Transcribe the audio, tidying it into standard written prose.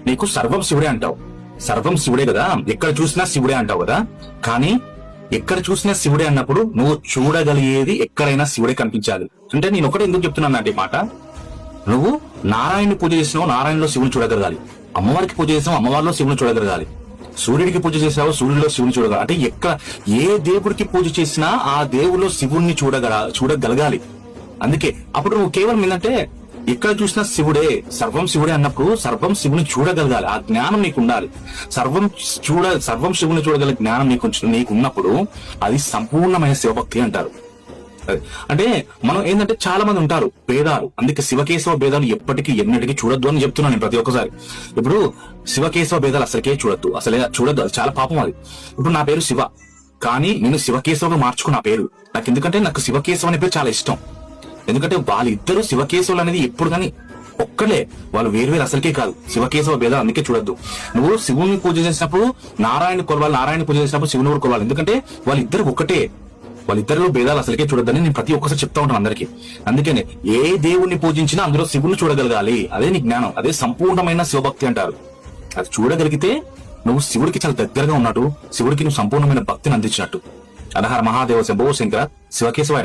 నీకు సర్వం శివుడే అంటావు, సర్వం శివుడే కదా, ఎక్కడ చూసినా శివుడే అంటావు కదా. కానీ ఎక్కడ చూసినా శివుడే అన్నప్పుడు నువ్వు చూడగలిగేది ఎక్కడైనా శివుడే కనిపించాలి. అంటే నేను ఒకటే ఎందుకు చెప్తున్నాను అంటే మాట, నువ్వు నారాయణని పూజ చేసినావు, నారాయణలో శివుని చూడగలగాలి. అమ్మవారికి పూజ చేసినావు, అమ్మవారిలో శివుని చూడగలగాలి. సూర్యుడికి పూజ చేసినావు, సూర్యుడిలో శివుని చూడగలగాలి. అంటే ఎక్కడ ఏ దేవుడికి పూజ చేసినా ఆ దేవుల్లో శివుణ్ణి చూడగలగాలి. అందుకే అప్పుడు నువ్వు కేవలం ఏంటంటే ఎక్కడ చూసినా శివుడే, సర్వం శివుడే అన్నప్పుడు సర్వం శివుని చూడగలగాలి. ఆ జ్ఞానం నీకు ఉండాలి. సర్వం శివుని చూడగల జ్ఞానం నీకు ఉన్నప్పుడు అది సంపూర్ణమైన శివభక్తి అంటారు. అంటే మనం ఏంటంటే చాలా మంది ఉంటారు భేదాలు, అందుకే శివకేశవ భేదాలు ఎప్పటికీ ఎన్నటికీ చూడొద్దు అని చెప్తున్నాను నేను ప్రతి ఒక్కసారి. ఇప్పుడు శివకేశవ భేదాలు అసలుకే అసలే చూడొద్దు, అది చాలా పాపం అది. ఇప్పుడు నా పేరు శివ, కానీ నేను శివకేశవగా మార్చుకున్న పేరు నాకు, ఎందుకంటే నాకు శివకేశవ అనే పేరు చాలా ఇష్టం. ఎందుకంటే వాళ్ళిద్దరూ శివకేశవులు అనేది ఎప్పుడు కానీ ఒక్కలే, వాళ్ళు వేరు అసలుకే కాదు. శివకేశవ భేదాలు అందుకే చూడొద్దు. నువ్వు శివుని పూజ చేసినప్పుడు నారాయణ కొలవాలి, నారాయణ పూజ చేసినప్పుడు శివుని కూడా కొలవాలి. ఎందుకంటే వాళ్ళిద్దరు ఒకటే, వాళ్ళిద్దరిలో భేదాలు అసలుకే చూడొద్దని నేను ప్రతి ఒక్కసారి చెప్తా ఉంటాను అందరికి. అందుకనే ఏ దేవుణ్ణి పూజించినా అందులో శివుని చూడగలగాలి. అదే నీ జ్ఞానం, అదే సంపూర్ణమైన శివభక్తి అంటారు. అది చూడగలిగితే నువ్వు శివుడికి చాలా దగ్గరగా ఉన్నట్టు, శివుడికి నువ్వు సంపూర్ణమైన భక్తిని అందించినట్టు. హర హర మహాదేవ శంభో శంకర శివకేశవాయ.